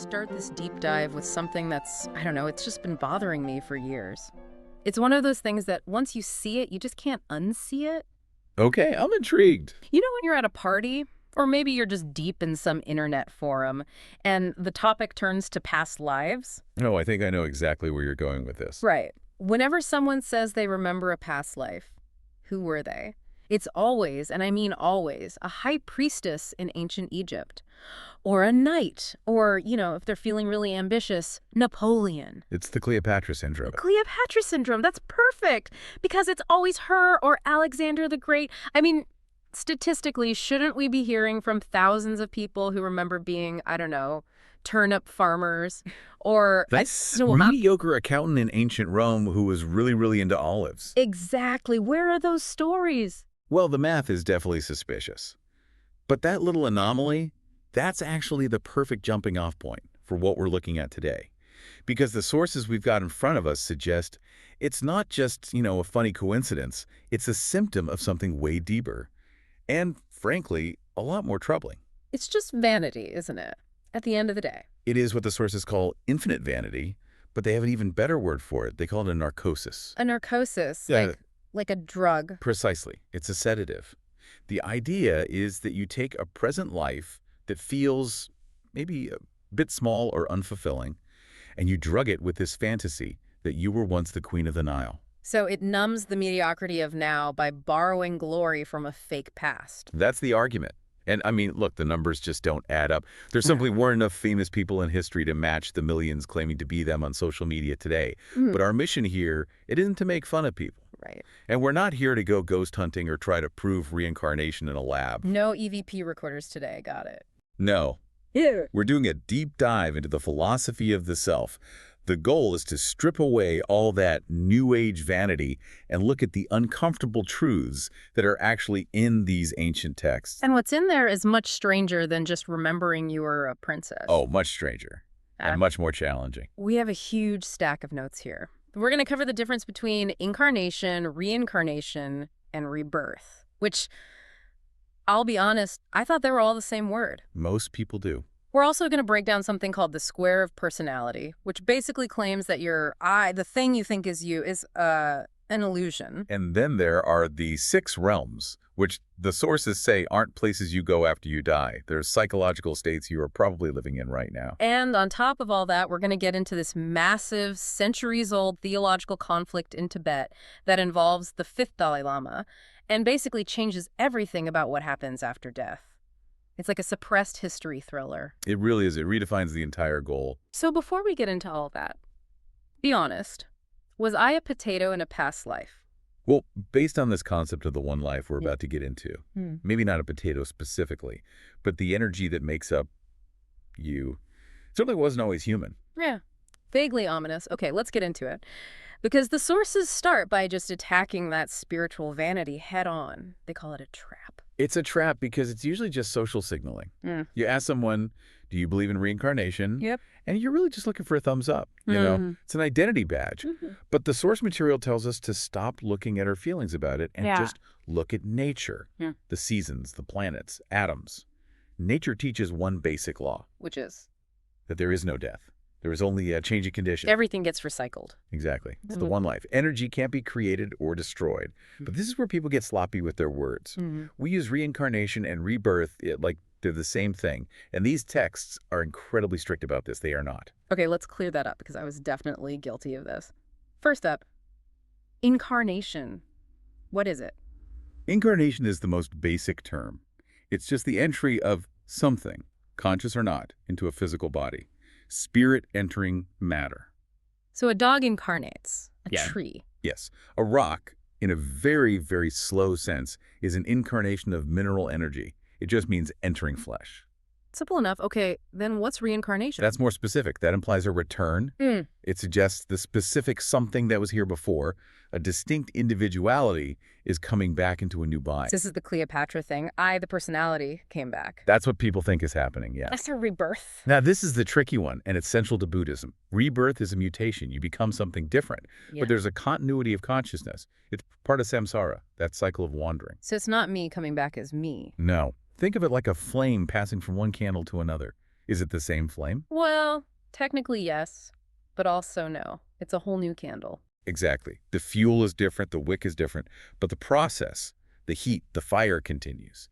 start this deep dive with something that's, I don't know, it's just been bothering me for years. It's one of those things that once you see it, you just can't unsee it. Okay, I'm intrigued. You know when you're at a party, or maybe you're just deep in some internet forum, and the topic turns to past lives? Oh, I think I know exactly where you're going with this. Right. Whenever someone says they remember a past life, who were they? It's always, and I mean always, a high priestess in ancient Egypt. Or a knight. Or, if they're feeling really ambitious, Napoleon. It's the Cleopatra syndrome. Cleopatra syndrome, that's perfect. Because it's always her or Alexander the Great. I mean, statistically, shouldn't we be hearing from thousands of people who remember being, I don't know, turnip farmers? Or That's mediocre accountant in ancient Rome who was really, really into olives. Exactly. Where are those stories? Well, the math is definitely suspicious. But that little anomaly, that's actually the perfect jumping off point for what we're looking at today. Because the sources we've got in front of us suggest it's not just, a funny coincidence. It's a symptom of something way deeper. And, frankly, a lot more troubling. It's just vanity, isn't it? At the end of the day. It is what the sources call infinite vanity, but they have an even better word for it. They call it a narcosis. A narcosis? Yeah. Like a drug? Precisely. It's a sedative. The idea is that you take a present life that feels maybe a bit small or unfulfilling, and you drug it with this fantasy that you were once the Queen of the Nile. So it numbs the mediocrity of now by borrowing glory from a fake past. That's the argument. And I mean, look, the numbers just don't add up. There simply weren't enough famous people in history to match the millions claiming to be them on social media today. But our mission here, it isn't to make fun of people. Right. And we're not here to go ghost hunting or try to prove reincarnation in a lab. No EVP recorders today, got it. No. Ew. We're doing a deep dive into the philosophy of the self. The goal is to strip away all that new age vanity and look at the uncomfortable truths that are actually in these ancient texts. And what's in there is much stranger than just remembering you were a princess. Oh, much stranger. And much more challenging. We have a huge stack of notes here. We're going to cover the difference between incarnation, reincarnation, and rebirth, which, I'll be honest, I thought they were all the same word. Most people do. We're also going to break down something called the square of personality, which basically claims that your I, the thing you think is you, is an illusion. And then there are the 6 realms, which the sources say aren't places you go after you die. They're psychological states you are probably living in right now. And on top of all that, we're going to get into this massive, centuries-old theological conflict in Tibet that involves the 5th Dalai Lama and basically changes everything about what happens after death. It's like a suppressed history thriller. It really is. It redefines the entire goal. So before we get into all that, be honest. Was I a potato in a past life? Well, based on this concept of the one life we're about to get into, maybe not a potato specifically, but the energy that makes up you certainly wasn't always human. Yeah, vaguely ominous. Okay, let's get into it. Because the sources start by just attacking that spiritual vanity head on. They call it a trap. It's a trap because it's usually just social signaling. You ask someone, do you believe in reincarnation? Yep. And you're really just looking for a thumbs up. You know, it's an identity badge. But the source material tells us to stop looking at our feelings about it and just look at nature, the seasons, the planets, atoms. Nature teaches one basic law. Which is? That there is no death. There is only a change of condition. Everything gets recycled. Exactly. It's the one life. Energy can't be created or destroyed. But this is where people get sloppy with their words. We use reincarnation and rebirth like they're the same thing. And these texts are incredibly strict about this. They are not. Okay, let's clear that up because I was definitely guilty of this. First up, incarnation. What is it? Incarnation is the most basic term. It's just the entry of something, conscious or not, into a physical body. Spirit entering matter. So a dog incarnates, a tree. Yes. A rock, in a very, very slow sense, is an incarnation of mineral energy. It just means entering flesh. Simple enough. Okay, then what's reincarnation? That's more specific. That implies a return. It suggests the specific something that was here before, a distinct individuality, is coming back into a new body. This is the Cleopatra thing. I, the personality, came back. That's what people think is happening, yes. That's a rebirth. Now, this is the tricky one, and it's central to Buddhism. Rebirth is a mutation. You become something different. But there's a continuity of consciousness. It's part of samsara, that cycle of wandering. So it's not me coming back as me. No. Think of it like a flame passing from one candle to another. Is it the same flame? Well, technically yes, but also no. It's a whole new candle. Exactly. The fuel is different, the wick is different, but the process, the heat, the fire continues.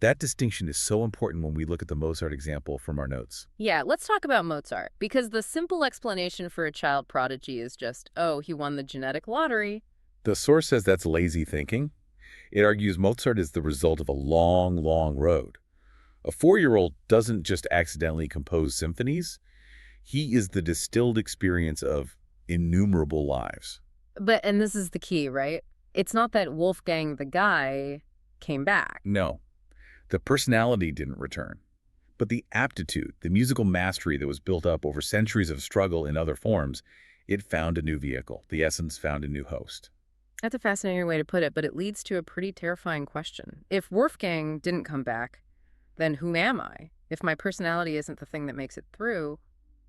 That distinction is so important when we look at the Mozart example from our notes. Yeah, let's talk about Mozart, because the simple explanation for a child prodigy is just, oh, he won the genetic lottery. The source says that's lazy thinking. It argues Mozart is the result of a long, long road. A 4-year-old doesn't just accidentally compose symphonies. He is the distilled experience of innumerable lives. And this is the key, right? It's not that Wolfgang the guy came back. No, the personality didn't return. But the aptitude, the musical mastery that was built up over centuries of struggle in other forms, it found a new vehicle. The essence found a new host. That's a fascinating way to put it, but it leads to a pretty terrifying question. If Wolfgang didn't come back, then who am I? If my personality isn't the thing that makes it through,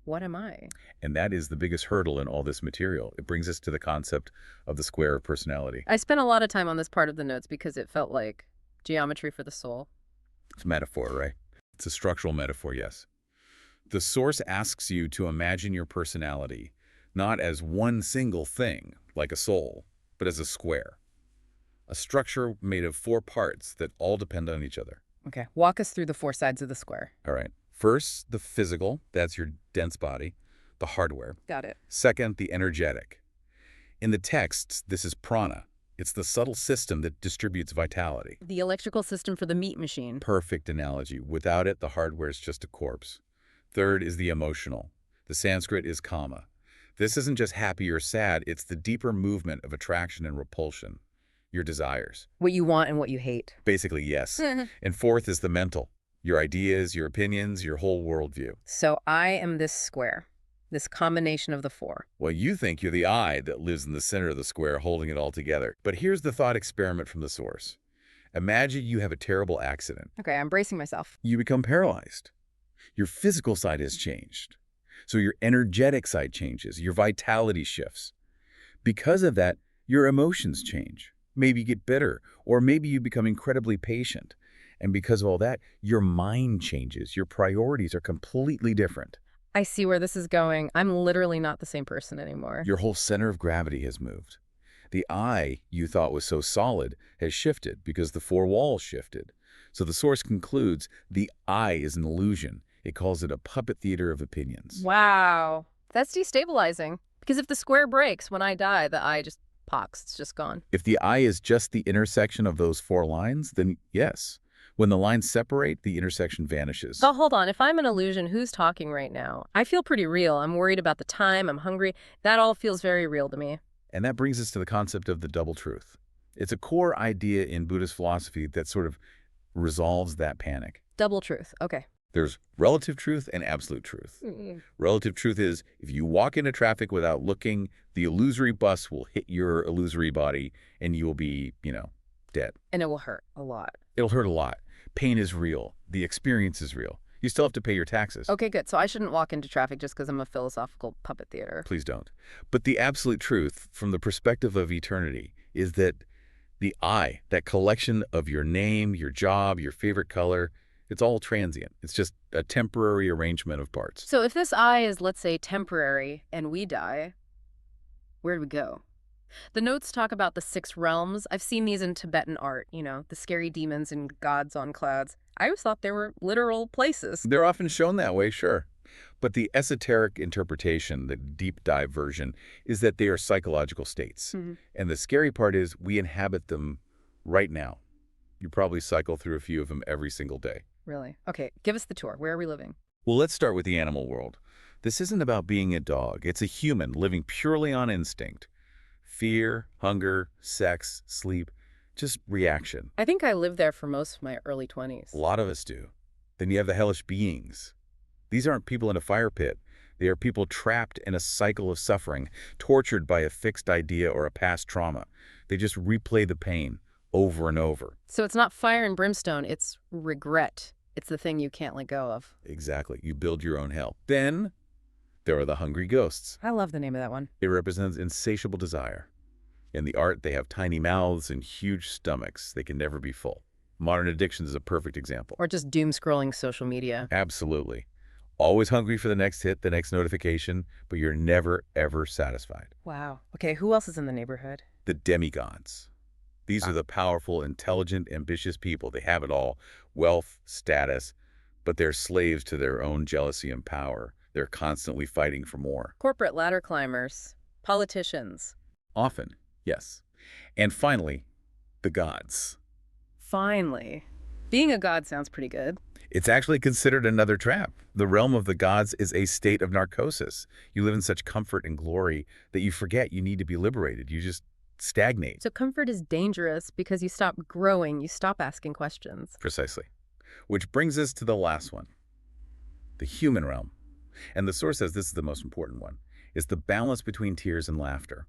what am I? And that is the biggest hurdle in all this material. It brings us to the concept of the square of personality. I spent a lot of time on this part of the notes because it felt like geometry for the soul. It's a metaphor, right? It's a structural metaphor, yes. The source asks you to imagine your personality not as one single thing, like a soul, but as a square. A structure made of 4 parts that all depend on each other. Okay, walk us through the 4 sides of the square. All right. First, the physical, that's your dense body, the hardware. Got it. Second, the energetic. In the texts, this is prana. It's the subtle system that distributes vitality. The electrical system for the meat machine. Perfect analogy. Without it, the hardware is just a corpse. Third is the emotional. The Sanskrit is kama. This isn't just happy or sad, it's the deeper movement of attraction and repulsion. Your desires. What you want and what you hate. Basically, yes. And fourth is the mental. Your ideas, your opinions, your whole worldview. So I am this square, this combination of the 4. Well, you think you're the I that lives in the center of the square holding it all together. But here's the thought experiment from the source. Imagine you have a terrible accident. Okay, I'm bracing myself. You become paralyzed. Your physical side has changed. So your energetic side changes. Your vitality shifts. Because of that, your emotions change. Maybe you get bitter, or maybe you become incredibly patient. And because of all that, your mind changes. Your priorities are completely different. I see where this is going. I'm literally not the same person anymore. Your whole center of gravity has moved. The I you thought was so solid has shifted because the 4 walls shifted. So the source concludes the I is an illusion. It calls it a puppet theater of opinions. Wow. That's destabilizing. Because if the square breaks, when I die, the I just pops. It's just gone. If the I is just the intersection of those 4 lines, then yes. When the lines separate, the intersection vanishes. Oh, hold on. If I'm an illusion, who's talking right now? I feel pretty real. I'm worried about the time. I'm hungry. That all feels very real to me. And that brings us to the concept of the double truth. It's a core idea in Buddhist philosophy that sort of resolves that panic. Double truth. Okay. There's relative truth and absolute truth. Relative truth is if you walk into traffic without looking, the illusory bus will hit your illusory body and you will be, dead. And it will hurt a lot. It'll hurt a lot. Pain is real. The experience is real. You still have to pay your taxes. Okay, good. So I shouldn't walk into traffic just because I'm a philosophical puppet theater. Please don't. But the absolute truth, from the perspective of eternity, is that the I, that collection of your name, your job, your favorite color, it's all transient. It's just a temporary arrangement of parts. So if this I is, let's say, temporary and we die, where do we go? The notes talk about the 6 realms. I've seen these in Tibetan art, the scary demons and gods on clouds. I always thought they were literal places. They're often shown that way, sure. But the esoteric interpretation, the deep dive version, is that they are psychological states. And the scary part is we inhabit them right now. You probably cycle through a few of them every single day. Really? Okay, give us the tour. Where are we living? Well, let's start with the animal world. This isn't about being a dog. It's a human living purely on instinct. Fear, hunger, sex, sleep, just reaction. I think I lived there for most of my early 20s. A lot of us do. Then you have the hellish beings. These aren't people in a fire pit. They are people trapped in a cycle of suffering, tortured by a fixed idea or a past trauma. They just replay the pain over and over. So it's not fire and brimstone, it's regret. It's the thing you can't let go of. Exactly. You build your own hell. Then there are the hungry ghosts. I love the name of that one. It represents insatiable desire. In the art, they have tiny mouths and huge stomachs. They can never be full. Modern addiction is a perfect example. Or just doom-scrolling social media. Absolutely. Always hungry for the next hit, the next notification, but you're never, ever satisfied. Wow. Okay, who else is in the neighborhood? The demigods. These are the powerful, intelligent, ambitious people. They have it all, wealth, status, but they're slaves to their own jealousy and power. They're constantly fighting for more. Corporate ladder climbers. Politicians. Often, yes. And finally, the gods. Finally. Being a god sounds pretty good. It's actually considered another trap. The realm of the gods is a state of narcosis. You live in such comfort and glory that you forget you need to be liberated. You just stagnate. So comfort is dangerous because you stop growing, you stop asking questions. Precisely. Which brings us to the last one, the human realm. And the source says this is the most important one, is the balance between tears and laughter.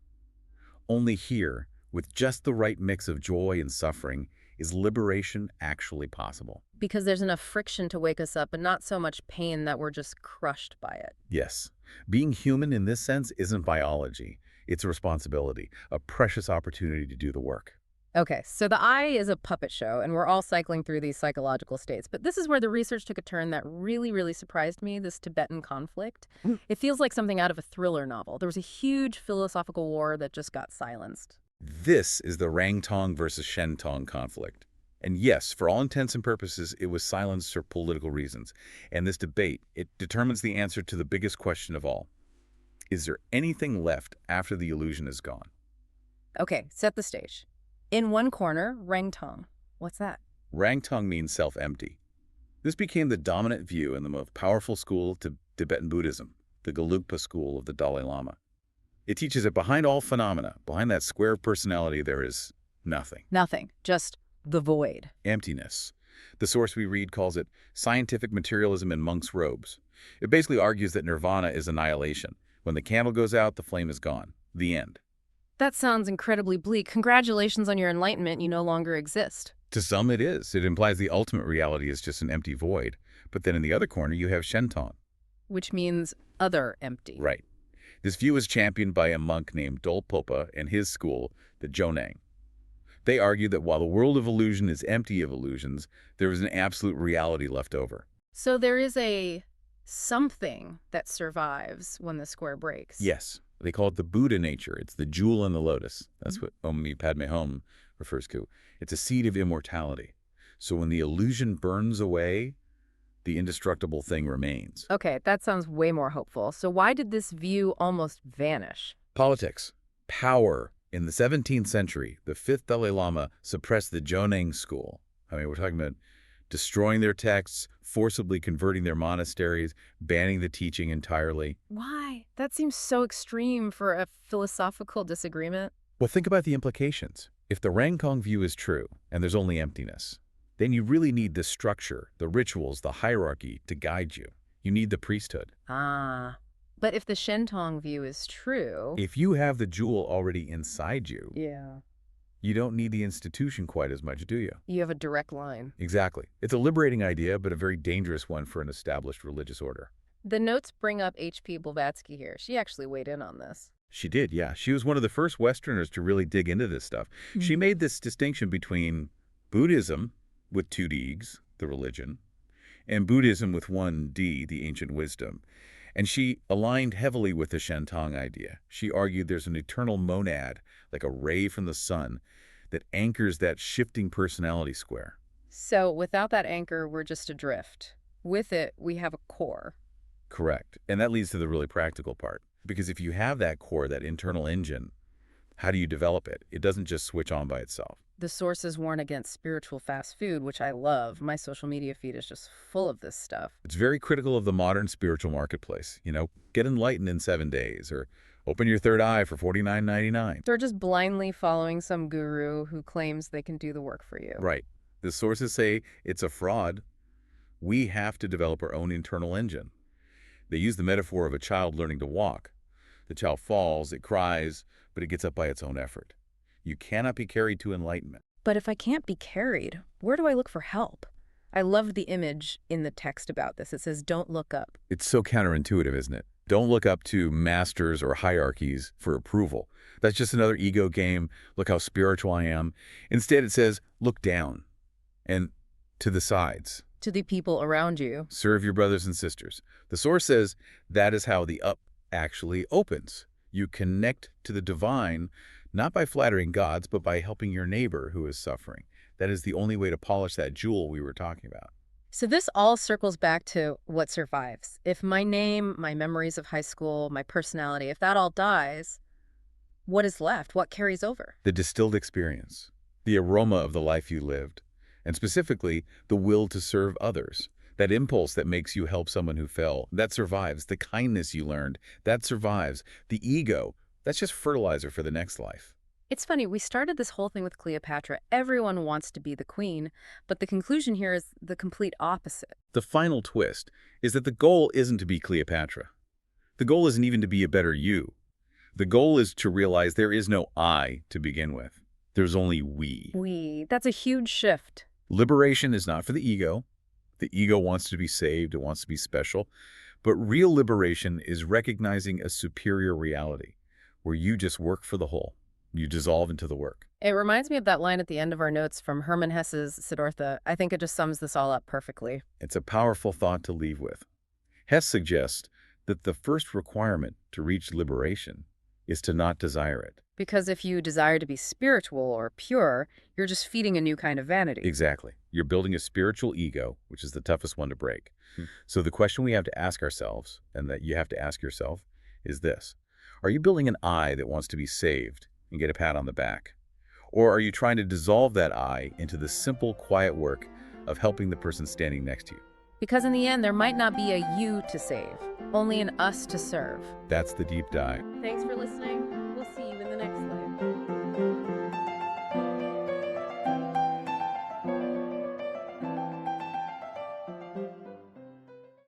Only here, with just the right mix of joy and suffering, is liberation actually possible. Because there's enough friction to wake us up, but not so much pain that we're just crushed by it. Yes. Being human in this sense isn't biology. It's a responsibility, a precious opportunity to do the work. Okay, so the eye is a puppet show, and we're all cycling through these psychological states. But this is where the research took a turn that really, really surprised me, this Tibetan conflict. It feels like something out of a thriller novel. There was a huge philosophical war that just got silenced. This is the Rangtong versus Shentong conflict. And yes, for all intents and purposes, it was silenced for political reasons. And this debate, it determines the answer to the biggest question of all. Is there anything left after the illusion is gone? Okay, set the stage. In one corner, Rangtong. What's that? Rangtong means self-empty. This became the dominant view in the most powerful school to Tibetan Buddhism, the Gelugpa school of the Dalai Lama. It teaches that behind all phenomena, behind that square of personality, there is nothing. Nothing. Just the void. Emptiness. The source we read calls it scientific materialism in monk's robes. It basically argues that nirvana is annihilation. When the candle goes out, the flame is gone. The end. That sounds incredibly bleak. Congratulations on your enlightenment. You no longer exist. To some it is. It implies the ultimate reality is just an empty void. But then in the other corner, you have Shentong. Which means other empty. Right. This view is championed by a monk named Dolpopa and his school, the Jonang. They argue that while the world of illusion is empty of illusions, there is an absolute reality left over. So there is a something that survives when the square breaks. Yes. They call it the Buddha nature. It's the jewel in the lotus. That's what Om Padme Hum refers to. It's a seed of immortality. So when the illusion burns away, the indestructible thing remains. Okay, that sounds way more hopeful. So why did this view almost vanish? Politics. Power. In the 17th century, the 5th Dalai Lama suppressed the Jonang school. I mean, we're talking about destroying their texts, forcibly converting their monasteries, banning the teaching entirely. Why? That seems so extreme for a philosophical disagreement. Well, think about the implications. If the Rangkong view is true, and there's only emptiness, then you really need the structure, the rituals, the hierarchy to guide you. You need the priesthood. Ah. But if the Shentong view is true... If you have the jewel already inside you, Yeah. you don't need the institution quite as much, do you? You have a direct line. Exactly. It's a liberating idea, but a very dangerous one for an established religious order. The notes bring up H.P. Blavatsky here. She actually weighed in on this. She did, yeah. She was one of the first Westerners to really dig into this stuff. She made this distinction between Buddhism, with two D's, the religion, and Buddhism with one D, the ancient wisdom. And she aligned heavily with the Shentong idea. She argued there's an eternal monad, like a ray from the sun, that anchors that shifting personality square. So without that anchor, we're just adrift. With it, we have a core. Correct. And that leads to the really practical part. Because if you have that core, that internal engine, how do you develop it? It doesn't just switch on by itself. The sources warn against spiritual fast food, which I love. My social media feed is just full of this stuff. It's very critical of the modern spiritual marketplace. You know, get enlightened in 7 days, or open your third eye for $49.99. They're just blindly following some guru who claims they can do the work for you. Right. The sources say it's a fraud. We have to develop our own internal engine. They use the metaphor of a child learning to walk. The child falls, it cries, but it gets up by its own effort. You cannot be carried to enlightenment. But if I can't be carried, where do I look for help? I loved the image in the text about this. It says, don't look up. It's so counterintuitive, isn't it? Don't look up to masters or hierarchies for approval. That's just another ego game. Look how spiritual I am. Instead, it says, look down and to the sides. to the people around you. Serve your brothers and sisters. The Source says that is how the up actually opens. You connect to the divine, not by flattering gods, but by helping your neighbor who is suffering. That is the only way to polish that jewel we were talking about. So this all circles back to what survives. If my name, my memories of high school, my personality, if that all dies, what is left? What carries over? The distilled experience, the aroma of the life you lived, and specifically the will to serve others. That impulse that makes you help someone who fell, that survives. The kindness you learned, that survives. The ego, that's just fertilizer for the next life. It's funny, we started this whole thing with Cleopatra. Everyone wants to be the queen, but the conclusion here is the complete opposite. The final twist is that the goal isn't to be Cleopatra. The goal isn't even to be a better you. The goal is to realize there is no I to begin with. There's only we. That's a huge shift. Liberation is not for the ego. The ego wants to be saved, it wants to be special. But real liberation is recognizing a superior reality, where you just work for the whole. You dissolve into the work. It reminds me of that line at the end of our notes from Hermann Hesse's Siddhartha. I think it just sums this all up perfectly. It's a powerful thought to leave with. Hess suggests that the first requirement to reach liberation is to not desire it. Because if you desire to be spiritual or pure, you're just feeding a new kind of vanity. Exactly. You're building a spiritual ego, which is the toughest one to break. So the question we have to ask ourselves, and that you have to ask yourself, is this. Are you building an I that wants to be saved and get a pat on the back? Or are you trying to dissolve that I into the simple, quiet work of helping the person standing next to you? Because in the end, there might not be a you to save, only an us to serve. That's the deep dive. Thanks for listening. We'll see you in the next life.